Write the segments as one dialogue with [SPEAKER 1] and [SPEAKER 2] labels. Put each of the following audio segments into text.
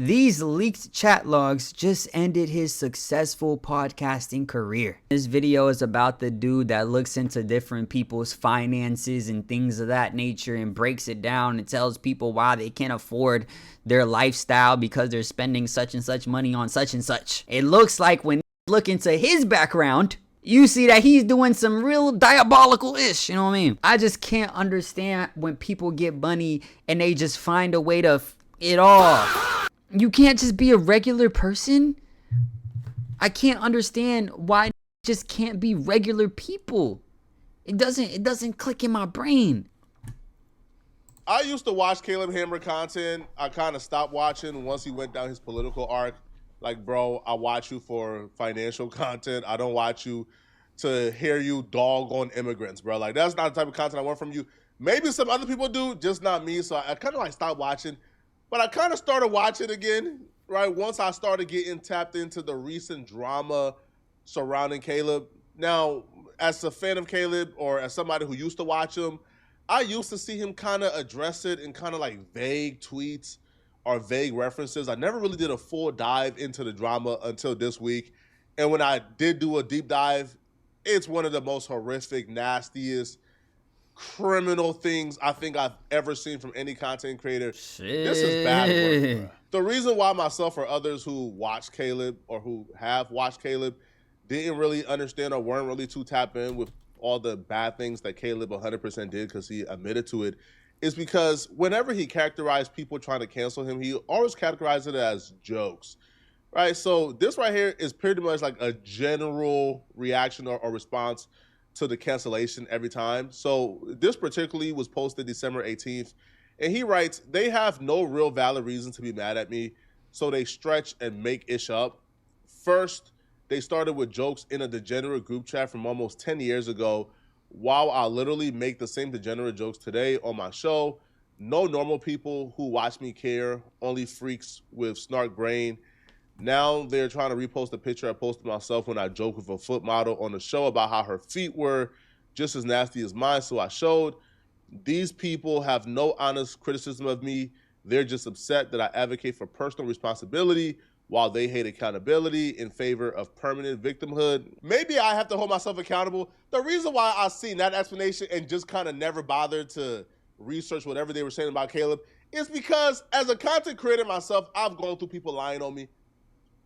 [SPEAKER 1] These leaked chat logs just ended his successful podcasting career. This video is about the dude that looks into different people's finances and things of that nature and breaks it down and tells people why they can't afford their lifestyle because they're spending such and such money on such and such. It looks like when you look into his background, you see that he's doing some real diabolical ish, you know what I mean? I just can't understand when people get money and they just find a way to it all. You can't just be a regular person. I can't understand why just can't be regular people. It doesn't click in my brain.
[SPEAKER 2] I used to watch Caleb Hammer content. I kind of stopped watching once he went down his political arc. Like, bro, I watch you for financial content. I don't watch you to hear you dog on immigrants, bro. Like, that's not the type of content I want from you. Maybe some other people do, just not me. So I kind of like stopped watching. But I kind of started watching again, right? Once I started getting tapped into the recent drama surrounding Caleb. Now, as a fan of Caleb or as somebody who used to watch him, I used to see him kind of address it in kind of like vague tweets or vague references. I never really did a full dive into the drama until this week. And when I did do a deep dive, it's one of the most horrific, nastiest, criminal things I think I've ever seen from any content creator.
[SPEAKER 1] Shit.
[SPEAKER 2] This is bad work, bro. The reason why myself or others who watch Caleb or who have watched Caleb didn't really understand or weren't really too tapped in with all the bad things that Caleb 100% did because he admitted to it is because whenever he characterized people trying to cancel him, he always categorized it as jokes, right? So this right here is pretty much like a general reaction or response to the cancellation every time. So this particularly was posted December 18th, and he writes, "They have no real valid reason to be mad at me, so they stretch and make ish up. First, they started with jokes in a degenerate group chat from almost 10 years ago, while I literally make the same degenerate jokes today on my show. No normal people who watch me care, only freaks with snark brain. Now they're trying to repost a picture I posted myself when I joked with a foot model on the show about how her feet were just as nasty as mine, so I showed. These people have no honest criticism of me. They're just upset that I advocate for personal responsibility while they hate accountability in favor of permanent victimhood." Maybe I have to hold myself accountable. The reason why I seen that explanation and just kind of never bothered to research whatever they were saying about Caleb is because as a content creator myself, I've gone through people lying on me.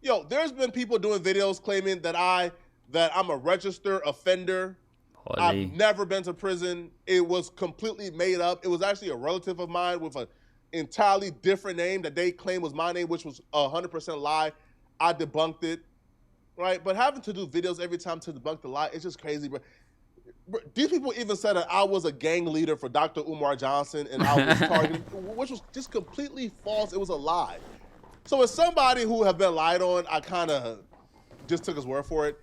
[SPEAKER 2] Yo, there's been people doing videos claiming that I'm a registered offender.
[SPEAKER 1] Holy.
[SPEAKER 2] I've never been to prison. It was completely made up. It was actually a relative of mine with an entirely different name that they claimed was my name, which was 100% lie. I debunked it, right? But having to do videos every time to debunk the lie, it's just crazy, bro. These people even said that I was a gang leader for Dr. Umar Johnson and I was targeted, which was just completely false. It was a lie. So as somebody who have been lied on, I kind of just took his word for it.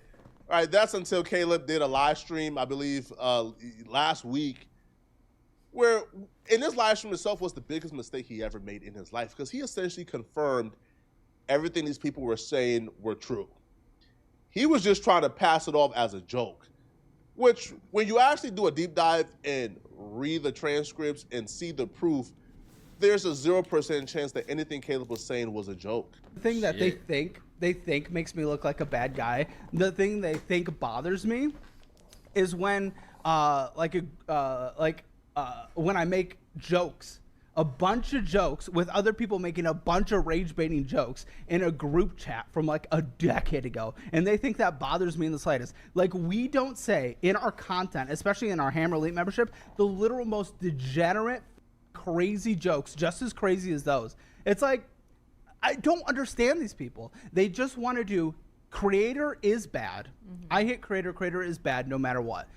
[SPEAKER 2] All right, that's until Caleb did a live stream, I believe, last week, where in this live stream itself was the biggest mistake he ever made in his life because he essentially confirmed everything these people were saying were true. He was just trying to pass it off as a joke, which when you actually do a deep dive and read the transcripts and see the proof, there's a 0% chance that anything Caleb was saying was a joke.
[SPEAKER 3] The thing that they think makes me look like a bad guy. The thing they think bothers me is when when I make jokes, a bunch of jokes with other people making a bunch of rage baiting jokes in a group chat from like a decade ago, and they think that bothers me in the slightest. Like, we don't say in our content, especially in our Hammer Elite membership, the literal most degenerate, crazy jokes, just as crazy as those. It's like, I don't understand these people. They just want to do creator is bad. I hate creator is bad no matter what.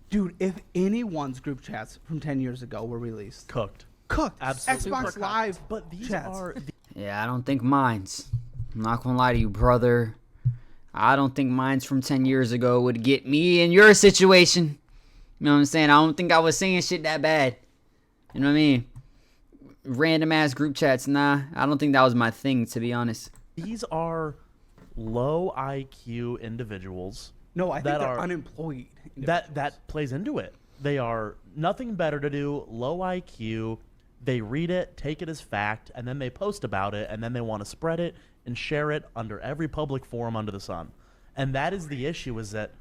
[SPEAKER 3] Dude, if anyone's group chats from 10 years ago were released,
[SPEAKER 4] Cooked.
[SPEAKER 3] Absolutely. Xbox
[SPEAKER 4] Super
[SPEAKER 3] Live,
[SPEAKER 4] but these
[SPEAKER 3] chats.
[SPEAKER 4] are
[SPEAKER 1] Yeah, I don't think mine's. I'm not gonna lie to you, brother. I don't think mine's from 10 years ago would get me in your situation. You know what I'm saying? I don't think I was saying shit that bad. You know what I mean? Random ass group chats, nah. I don't think that was my thing, to be honest.
[SPEAKER 4] these are low IQ individuals.
[SPEAKER 3] No, I think
[SPEAKER 4] that
[SPEAKER 3] they're
[SPEAKER 4] are
[SPEAKER 3] unemployed.
[SPEAKER 4] That plays into it. They are nothing better to do, low IQ. They read it, take it as fact, and then they post about it, and then they want to spread it and share it under every public forum under the sun. And that is the issue, is that,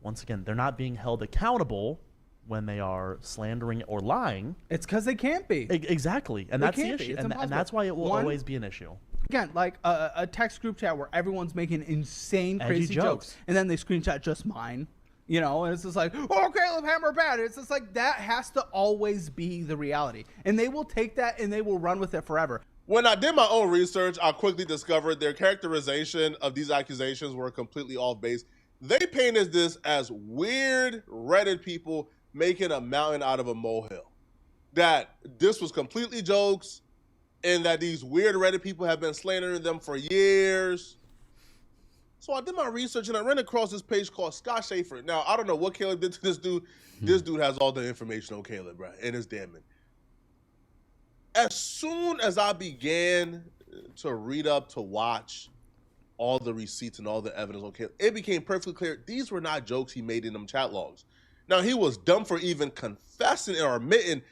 [SPEAKER 4] once again, they're not being held accountable when they are slandering or lying.
[SPEAKER 3] It's because they can't be.
[SPEAKER 4] Exactly. And that's the issue. And that's why it will always be an issue.
[SPEAKER 3] Again, like a text group chat where everyone's making insane, crazy jokes. And then they screenshot just mine. You know, and it's just like, oh, Caleb Hammer bad. It's just like, that has to always be the reality. And they will take that and they will run with it forever.
[SPEAKER 2] When I did my own research, I quickly discovered their characterization of these accusations were completely off base. They painted this as weird Reddit people making a mountain out of a molehill. That this was completely jokes and that these weird Reddit people have been slandering them for years. So I did my research and I ran across this page called Scott Schaefer. Now, I don't know what Caleb did to this dude. This dude has all the information on Caleb, right? And it's damning. As soon as I began to read up, to watch all the receipts and all the evidence on Caleb, it became perfectly clear these were not jokes he made in them chat logs. Now, he was dumb for even confessing or admitting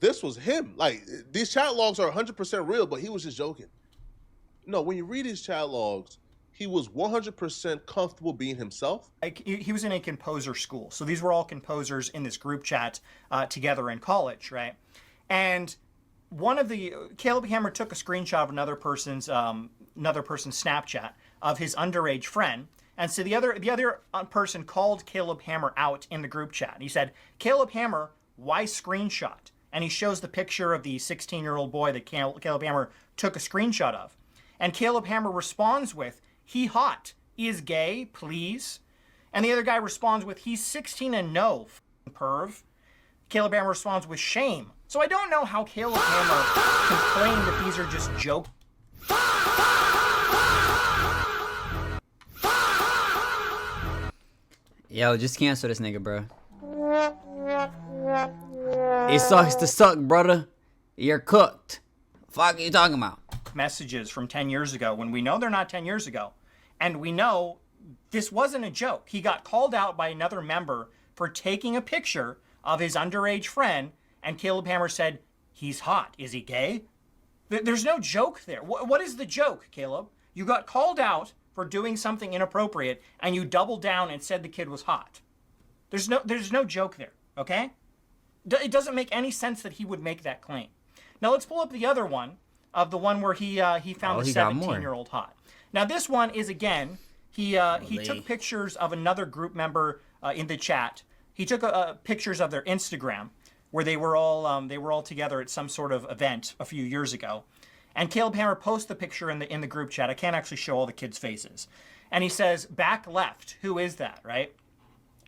[SPEAKER 2] this was him. Like, these chat logs are 100% real, but he was just joking. No, when you read his chat logs, he was 100% comfortable being himself.
[SPEAKER 5] He was in a composer school. So these were all composers in this group chat together in college, right? And Caleb Hammer took a screenshot of another person's Snapchat of his underage friend. And so the other person called Caleb Hammer out in the group chat. He said, Caleb Hammer, why screenshot? And he shows the picture of the 16-year-old boy that Caleb Hammer took a screenshot of. And Caleb Hammer responds with, he hot, is gay, please. And the other guy responds with, he's 16 and no, perv. Caleb Hammer responds with shame. So I don't know how Caleb Hammer can claim that these are just jokes.
[SPEAKER 1] Yo, just cancel this nigga, bro. It sucks to suck, brother. You're cooked. Fuck are you talking about?
[SPEAKER 5] Messages from 10 years ago when we know they're not 10 years ago. And we know this wasn't a joke. He got called out by another member for taking a picture of his underage friend, and Caleb Hammer said, he's hot. Is he gay? There's no joke there. What is the joke, Caleb? You got called out for doing something inappropriate, and you doubled down and said the kid was hot. There's no joke there, okay? It doesn't make any sense that he would make that claim. Now let's pull up the other one, of the one where he found the 17-year-old hot. Now this one is, again, he took pictures of another group member in the chat. He took pictures of their Instagram where they were all together at some sort of event a few years ago. And Caleb Hammer posts the picture in the group chat. I can't actually show all the kids' faces. And he says, back left, who is that, right?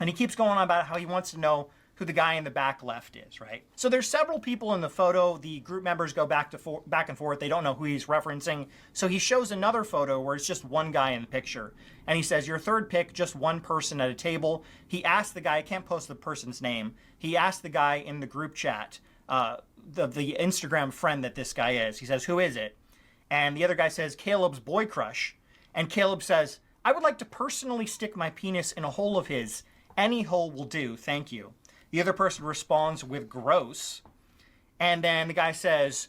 [SPEAKER 5] And he keeps going on about how he wants to know who the guy in the back left is, right? So there's several people in the photo. The group members go back and forth. They don't know who he's referencing. So he shows another photo where it's just one guy in the picture. And he says, your third pick, just one person at a table. He asked the guy, I can't post the person's name. He asked the guy in the group chat, the Instagram friend that this guy is. He says, who is it? And the other guy says, Caleb's boy crush. And Caleb says, I would like to personally stick my penis in a hole of his. Any hole will do, thank you. The other person responds with gross. And then the guy says,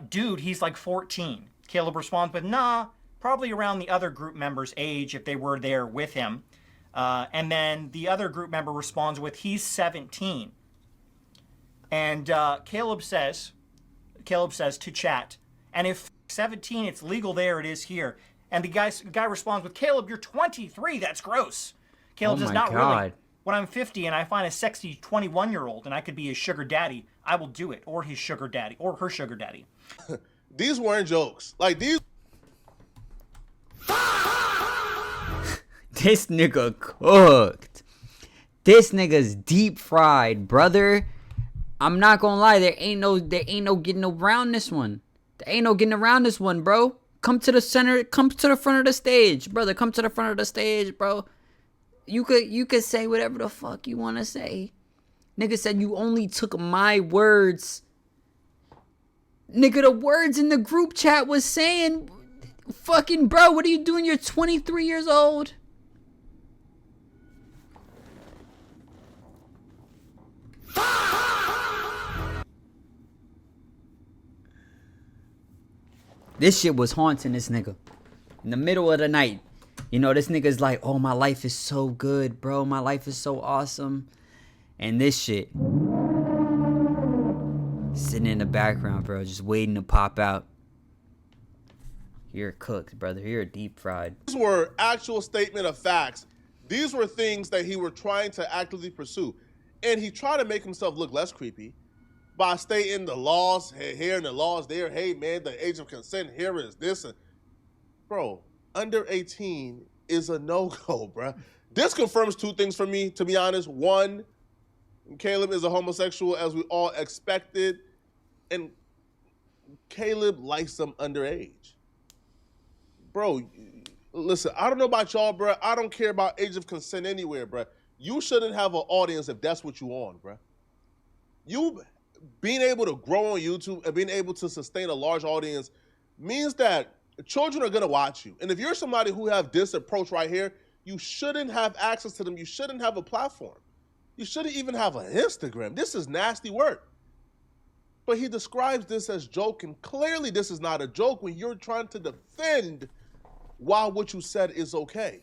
[SPEAKER 5] dude, he's like 14. Caleb responds with, nah, probably around the other group member's age if they were there with him. And then the other group member responds with, he's 17. And Caleb says to chat, and if 17, it's legal there, it is here. And the guy responds with, Caleb, you're 23, that's gross. Caleb says, not really. When I'm 50 and I find a sexy 21-year-old and I could be his sugar daddy, I will do it, or his sugar daddy, or her sugar daddy.
[SPEAKER 2] These weren't jokes. Like, these...
[SPEAKER 1] This nigga cooked. This nigga's deep fried, brother. I'm not gonna lie, there ain't no getting around this one. There ain't no getting around this one, bro. Come to the center, come to the front of the stage, brother. Come to the front of the stage, bro. You could say whatever the fuck you want to say. Nigga said you only took my words. Nigga, the words in the group chat was saying, fucking bro, what are you doing? You're 23 years old. This shit was haunting this nigga. In the middle of the night. You know, this nigga's like, oh, my life is so good, bro. My life is so awesome. And this shit. Sitting in the background, bro. Just waiting to pop out. You're cooked, brother. You're deep fried.
[SPEAKER 2] These were actual statement of facts. These were things that he were trying to actively pursue. And he tried to make himself look less creepy by stating the laws here and the laws there. Hey, man, the age of consent here is this. And bro, under 18 is a no-go, bro. This confirms two things for me, to be honest. One, Caleb is a homosexual, as we all expected. And Caleb likes them underage. Bro, listen, I don't know about y'all, bro. I don't care about age of consent anywhere, bro. You shouldn't have an audience if that's what you on, bro. You being able to grow on YouTube and being able to sustain a large audience means that children are going to watch you. And if you're somebody who have this approach right here, you shouldn't have access to them. You shouldn't have a platform. You shouldn't even have an Instagram. This is nasty work. But he describes this as joke, and clearly this is not a joke when you're trying to defend why what you said is okay.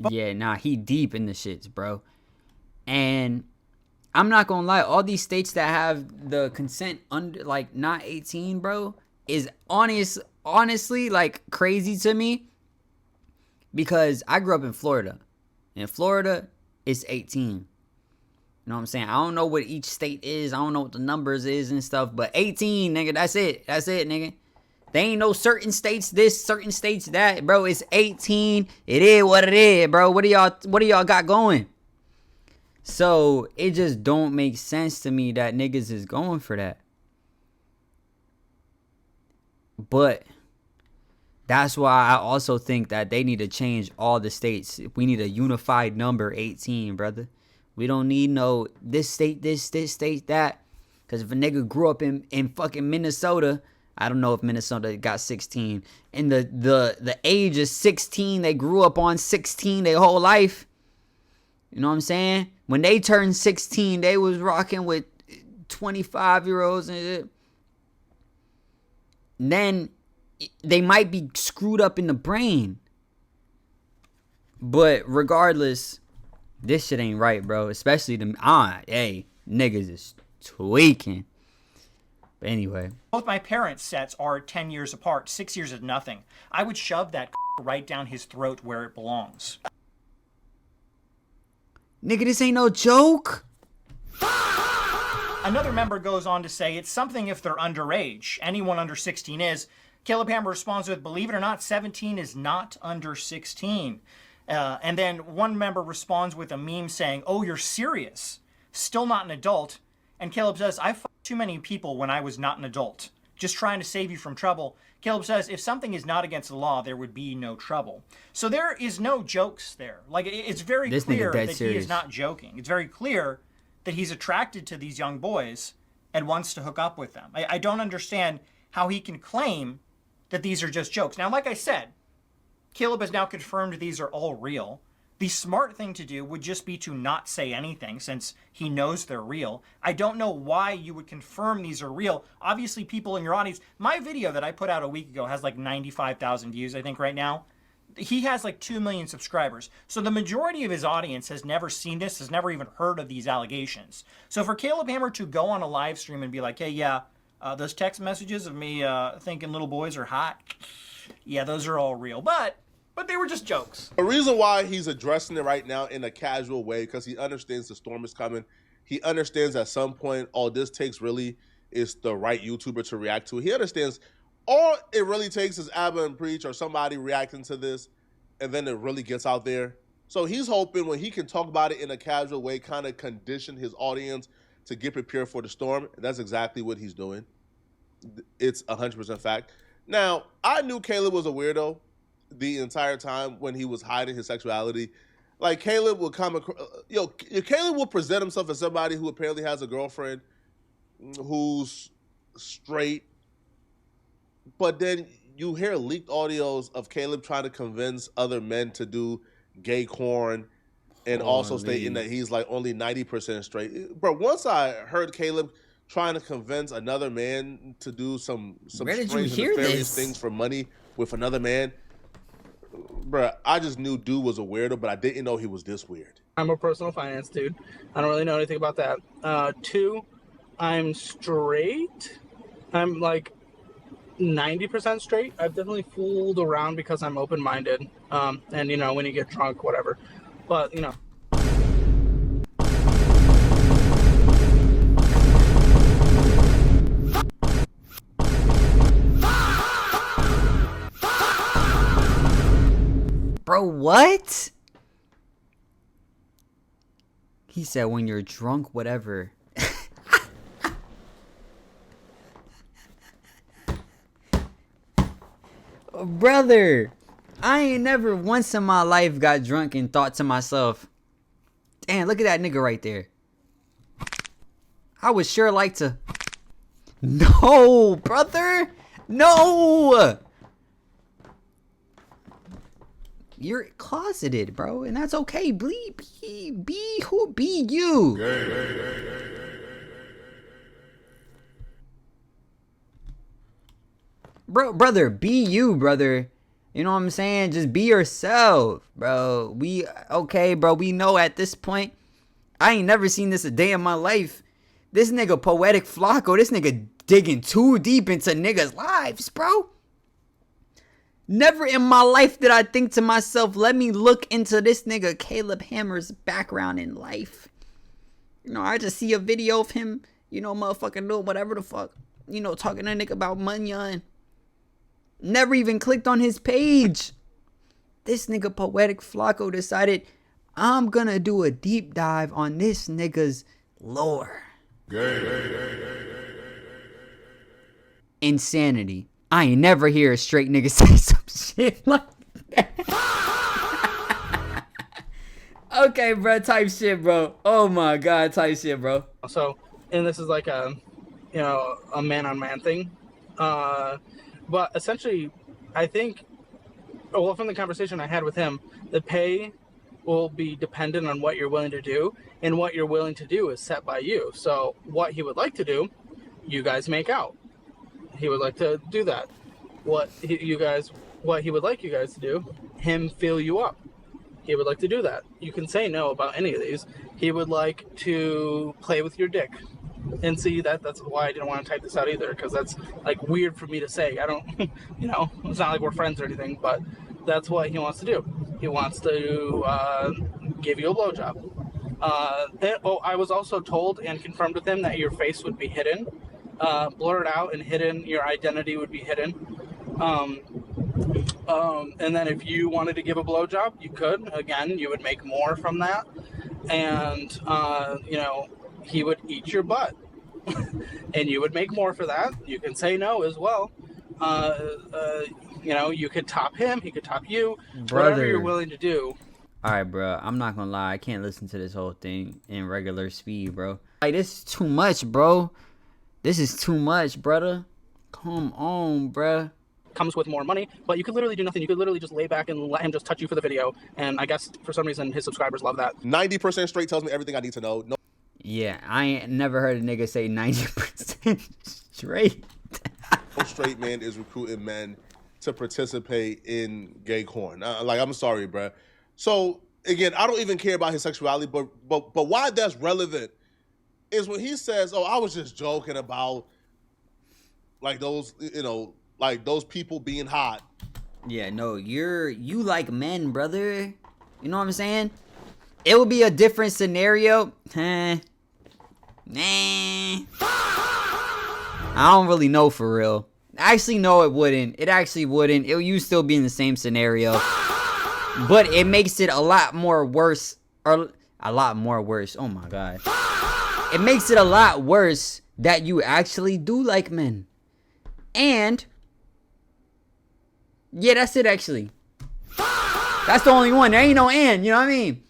[SPEAKER 1] Yeah, nah, he deep in the shits, bro. And I'm not gonna lie, all these states that have the consent under, like, not 18, bro, is honestly, like, crazy to me. Because I grew up in Florida. In Florida, it's 18. You know what I'm saying? I don't know what each state is. I don't know what the numbers is and stuff. But 18, nigga, that's it. That's it, nigga. They ain't no certain states this, certain states that. Bro, it's 18. It is what it is, bro. What do y'all got going? So, it just don't make sense to me that niggas is going for that. But that's why I also think that they need to change all the states. We need a unified number 18, brother. We don't need no this state, this state, that. Because if a nigga grew up in fucking Minnesota, I don't know if Minnesota got 16. And the age is 16, they grew up on 16 their whole life. You know what I'm saying? When they turned 16, they was rocking with 25-year-olds and shit. Then they might be screwed up in the brain. But regardless, this shit ain't right, bro. Especially them. Hey, niggas is tweaking. But anyway.
[SPEAKER 5] Both my parents' sets are 10 years apart. 6 years is nothing. I would shove that right down his throat where it belongs.
[SPEAKER 1] Nigga, this ain't no joke.
[SPEAKER 5] Another member goes on to say, it's something if they're underage. Anyone under 16 is. Caleb Hammer responds with, believe it or not, 17 is not under 16. And then one member responds with a meme saying, oh, you're serious? Still not an adult? And Caleb says, I fucked too many people when I was not an adult. Just trying to save you from trouble. Caleb says, if something is not against the law, there would be no trouble. So there is no jokes there. Like, it's very clear that he is not joking. It's very clear that he's attracted to these young boys and wants to hook up with them. I don't understand how he can claim that these are just jokes. Now, like I said, Caleb has now confirmed these are all real. The smart thing to do would just be to not say anything since he knows they're real. I don't know why you would confirm these are real. Obviously, people in your audience, my video that I put out a week ago has like 95,000 views, I think, right now. He has like 2 million subscribers. So the majority of his audience has never seen this, has never even heard of these allegations. So for Caleb Hammer to go on a live stream and be like, hey, yeah, those text messages of me thinking little boys are hot, yeah, those are all real. But they were just jokes.
[SPEAKER 2] The reason why he's addressing it right now in a casual way, because he understands the storm is coming. He understands at some point all this takes really is the right YouTuber to react to it. He understands all it really takes is Abba and Preach or somebody reacting to this, and then it really gets out there. So he's hoping when he can talk about it in a casual way, kind of condition his audience to get prepared for the storm. And that's exactly what he's doing. It's 100% fact. Now, I knew Caleb was a weirdo the entire time when he was hiding his sexuality. Like, Caleb will come across, Caleb will present himself as somebody who apparently has a girlfriend who's straight, but then you hear leaked audios of Caleb trying to convince other men to do gay corn and also stating that he's like only 90% straight. Bro, once I heard Caleb trying to convince another man to do some
[SPEAKER 1] Where did you
[SPEAKER 2] strange and
[SPEAKER 1] hear
[SPEAKER 2] nefarious
[SPEAKER 1] this?
[SPEAKER 2] things for money with another man. Bruh, I just knew dude was a weirdo, but I didn't know he was this weird.
[SPEAKER 6] I'm a personal finance dude. I don't really know anything about that. 2, I'm straight. I'm like 90% straight. I've definitely fooled around because I'm open-minded. And you know, when you get drunk, whatever. But you know.
[SPEAKER 1] Bro, what? He said when you're drunk, whatever. Brother, I ain't never once in my life got drunk and thought to myself, damn, look at that nigga right there. I would sure like to. No, brother. No. You're closeted, bro, and that's okay. Be you. Brother, be you, brother. You know what I'm saying? Just be yourself, bro. Okay, bro. We know at this point, I ain't never seen this a day in my life. This nigga Poetic Flacco, this nigga digging too deep into niggas' lives, bro. Never in my life did I think to myself, let me look into this nigga Caleb Hammer's background in life. You know, I just see a video of him, you know, motherfucking doing whatever the fuck. You know, talking to a nigga about money. Never even clicked on his page. This nigga Poetic Flacco decided, I'm gonna do a deep dive on this nigga's lore. Insanity. I ain't never hear a straight nigga say some shit like that. Okay, bro, type shit, bro. Oh my god, type shit, bro.
[SPEAKER 6] So, and this is like a, you know, a man-on-man thing. But essentially, I think, well, from the conversation I had with him, the pay will be dependent on what you're willing to do, and what you're willing to do is set by you. So what he would like to do, you guys make out. He would like to do that. What he would like you guys to do, him fill you up. He would like to do that. You can say no about any of these. He would like to play with your dick. And see, that's why I didn't want to type this out either, because that's like weird for me to say. I don't, you know, it's not like we're friends or anything, but that's what he wants to do. He wants to give you a blowjob. I was also told and confirmed with him that your face would be hidden, blurred out and hidden. Your identity would be hidden. And then if you wanted to give a blowjob, you could. Again, you would make more from that. And, you know, he would eat your butt. And you would make more for that. You can say no as well. You know, you could top him. He could top you.
[SPEAKER 1] Brother.
[SPEAKER 6] Whatever you're willing to do.
[SPEAKER 1] Alright, bro. I'm not gonna lie. I can't listen to this whole thing in regular speed, bro. Like, this is too much, bro. This is too much, brother. Come on, bro.
[SPEAKER 6] Comes with more money, but you could literally do nothing. You could literally just lay back and let him just touch you for the video. And I guess for some reason his subscribers love that.
[SPEAKER 2] 90% straight tells me everything I need to know. No.
[SPEAKER 1] Yeah, I ain't never heard a nigga say 90% straight.
[SPEAKER 2] No straight man is recruiting men to participate in gay corn. Like, I'm sorry, bro. So again, I don't even care about his sexuality, but why that's relevant is when he says, "Oh, I was just joking about like those, you know, like those people being hot."
[SPEAKER 1] Yeah, no, you like men, brother. You know what I'm saying? It would be a different scenario. Nah. I don't really know for real. Actually, no, it wouldn't. It actually wouldn't. You still be in the same scenario. But it makes it a lot more worse. Or a lot more worse. Oh my god. It makes it a lot worse that you actually do like men. And yeah, that's it actually. That's the only one. There ain't no and, you know what I mean?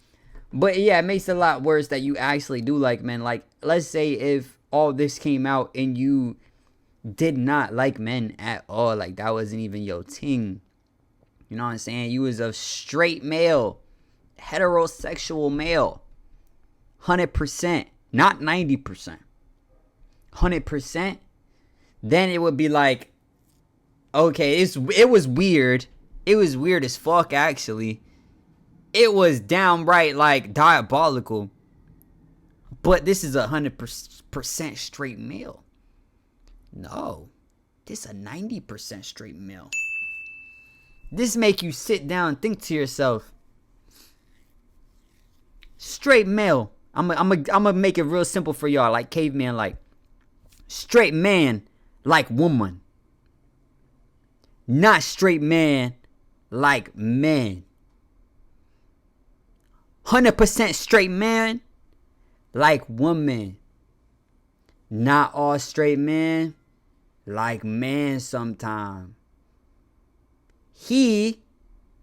[SPEAKER 1] But yeah, it makes it a lot worse that you actually do like men. Like, let's say if all this came out and you did not like men at all. Like, that wasn't even your thing. You know what I'm saying? You was a straight male. Heterosexual male. 100%. Not 90%. 100%, then it would be like, okay, it was weird. It was weird as fuck, actually. It was downright, like, diabolical. But this is 100% straight male. No. This is a 90% straight male. This make you sit down and think to yourself. Straight male. I'm gonna make it real simple for y'all, like caveman, like. Straight man, like woman. Not straight man, like man. 100% straight man, like woman. Not all straight men, like man sometime. He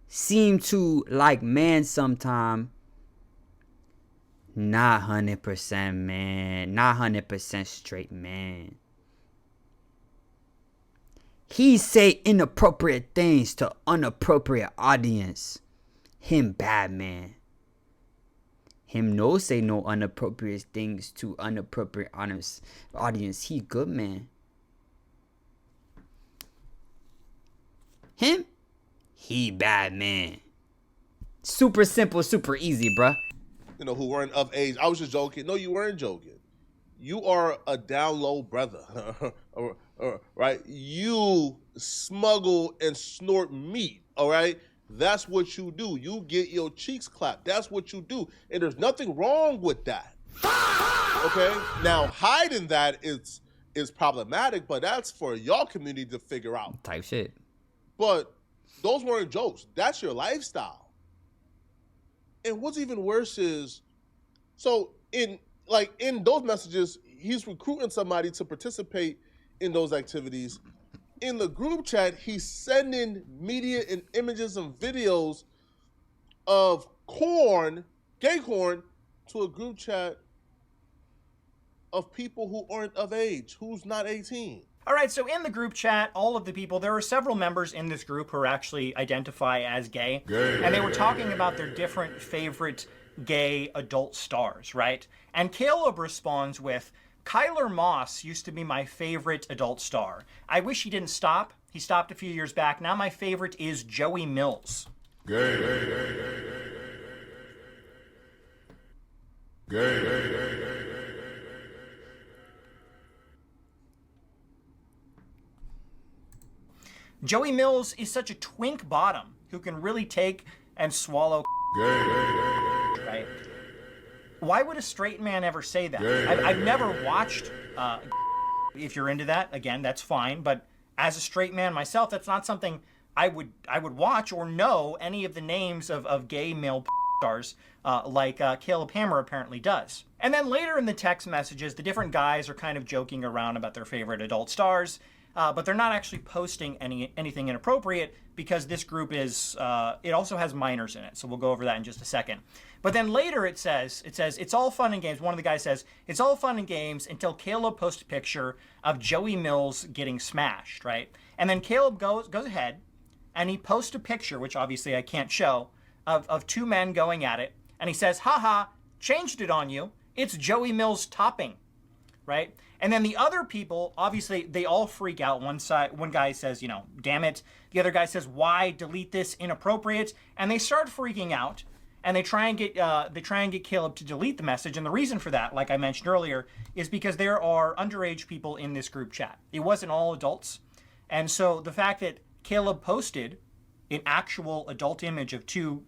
[SPEAKER 1] seemed to like man sometime. Not 100% man. Not 100% straight man. He say inappropriate things to inappropriate audience. Him bad man. Him no say no inappropriate things to inappropriate audience. He good man. Him, he bad man. Super simple, super easy, bruh.
[SPEAKER 2] You know, who weren't of age. I was just joking. No, you weren't joking. You are a down low brother, right? You smuggle and snort meat, all right? That's what you do. You get your cheeks clapped. That's what you do. And there's nothing wrong with that, okay? Now, hiding that is problematic, but that's for y'all community to figure out.
[SPEAKER 1] Type shit.
[SPEAKER 2] But those weren't jokes. That's your lifestyle. And what's even worse is, so in those messages, he's recruiting somebody to participate in those activities. In the group chat, he's sending media and images and videos of corn, gay corn, to a group chat of people who aren't of age, who's not 18.
[SPEAKER 5] All right, so in the group chat, all of the people, there are several members in this group who actually identify as gay. And they were talking about their different favorite gay adult stars, right? And Caleb responds with, Kyler Moss used to be my favorite adult star. I wish he didn't stop. He stopped a few years back. Now my favorite is Joey Mills. Joey Mills is such a twink bottom who can really take and swallow right? Why would a straight man ever say that? I've never watched, if you're into that, again, that's fine. But as a straight man myself, that's not something I would watch or know any of the names of gay male stars like Caleb Hammer apparently does. And then later in the text messages, the different guys are kind of joking around about their favorite adult stars. But they're not actually posting anything inappropriate because this group is, it also has minors in it. So we'll go over that in just a second. But then later it says, it's all fun and games. One of the guys says, it's all fun and games until Caleb posts a picture of Joey Mills getting smashed, right? And then Caleb goes ahead and he posts a picture, which obviously I can't show, of two men going at it. And he says, haha, changed it on you. It's Joey Mills topping, right? And then the other people, obviously, they all freak out. One guy says, you know, damn it. The other guy says, why delete this inappropriate? And they start freaking out, and they try and get Caleb to delete the message. And the reason for that, like I mentioned earlier, is because there are underage people in this group chat. It wasn't all adults, and so the fact that Caleb posted an actual adult image of two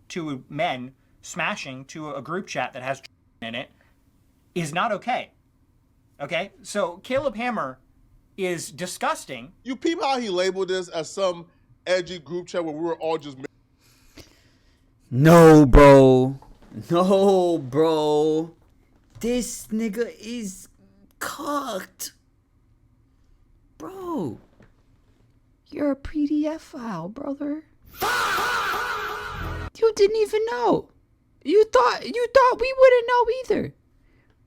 [SPEAKER 5] men smashing to a group chat that has in it is not okay. Okay, so Caleb Hammer is disgusting.
[SPEAKER 2] You peep how he labeled this as some edgy group chat where we were all just...
[SPEAKER 1] No, bro. No, bro. This nigga is cooked. Bro. You're a PDF file, brother. You didn't even know. You thought we wouldn't know either.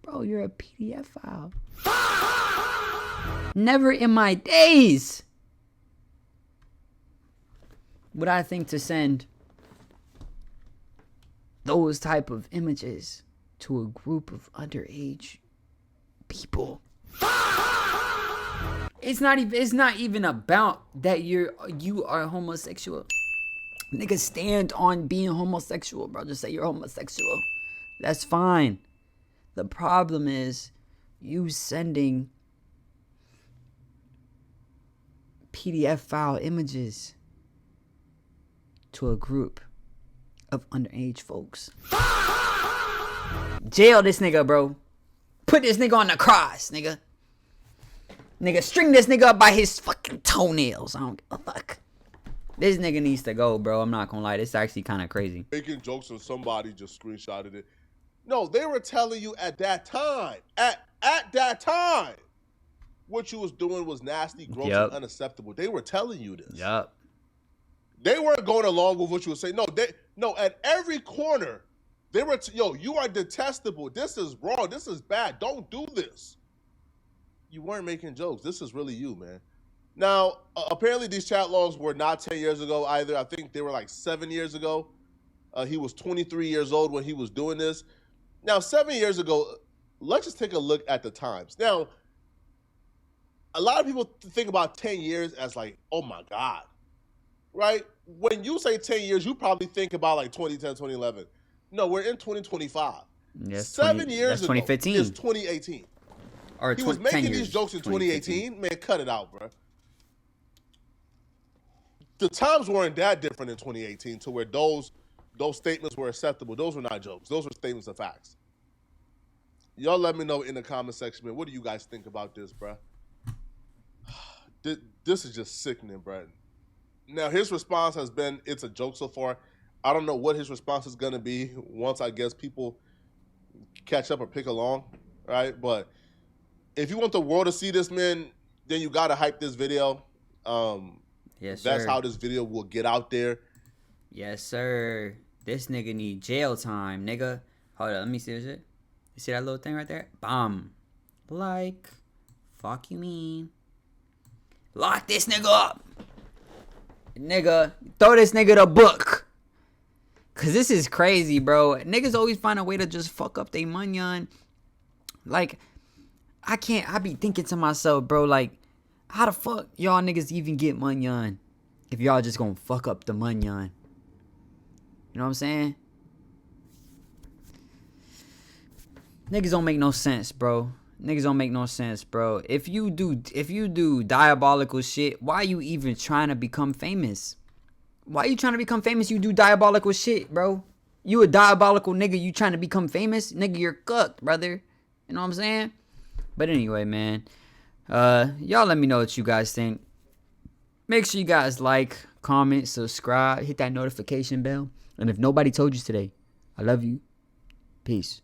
[SPEAKER 1] Bro, you're a PDF file. Never in my days would I think to send those type of images to a group of underage people. It's not even about that you are homosexual. Nigga, stand on being homosexual, bro. Just say you're homosexual. That's fine. The problem is you sending PDF file images to a group of underage folks. Jail this nigga, bro. Put this nigga on the cross, nigga. Nigga, string this nigga up by his fucking toenails. I don't give a fuck. This nigga needs to go, bro. I'm not gonna lie. This is actually kind of crazy.
[SPEAKER 2] Making jokes and somebody just screenshotted it. No, they were telling you at that time. At that time. What you was doing was nasty, gross, and unacceptable. They were telling you this.
[SPEAKER 1] Yup.
[SPEAKER 2] They weren't going along with what you were saying. No, at every corner, they were, yo, you are detestable. This is wrong. This is bad. Don't do this. You weren't making jokes. This is really you, man. Now, apparently these chat logs were not 10 years ago either. I think they were like 7 years ago. He was 23 years old when he was doing this. Now, 7 years ago, let's just take a look at the times. Now, a lot of people think about 10 years as like, oh my God, right? When you say 10 years, you probably think about like 2010, 2011. No, we're in 2025.
[SPEAKER 1] Yes,
[SPEAKER 2] 7 years ago
[SPEAKER 1] 2015.
[SPEAKER 2] is 2018.
[SPEAKER 1] Or
[SPEAKER 2] he was making these
[SPEAKER 1] years,
[SPEAKER 2] jokes in 2018. Man, cut it out, bro. The times weren't that different in 2018 to where those statements were acceptable. Those were not jokes. Those were statements of facts. Y'all let me know in the comment section, man. What do you guys think about this, bro? This is just sickening, bro. Now, his response has been, it's a joke so far. I don't know what his response is going to be once, I guess, people catch up or pick along, right? But if you want the world to see this, man, then you got to hype this video.
[SPEAKER 1] Yes,
[SPEAKER 2] That's
[SPEAKER 1] sir.
[SPEAKER 2] how this video will get out there.
[SPEAKER 1] Yes, sir. This nigga need jail time, nigga. Hold up, let me see this shit. You see that little thing right there? Bomb. Like, fuck you mean? Lock this nigga up. Nigga, throw this nigga the book. Cause this is crazy, bro. Niggas always find a way to just fuck up they munyon. Like, I be thinking to myself, bro, like, how the fuck y'all niggas even get munyon if y'all just gonna fuck up the munyon? You know what I'm saying? Niggas don't make no sense, bro. Niggas don't make no sense, bro. If you do diabolical shit, why you even trying to become famous? Why you trying to become famous? You do diabolical shit, bro. You a diabolical nigga. You trying to become famous? Nigga, you're cooked, brother. You know what I'm saying? But anyway, man. Y'all let me know what you guys think. Make sure you guys like, comment, subscribe, hit that notification bell. And if nobody told you today, I love you. Peace.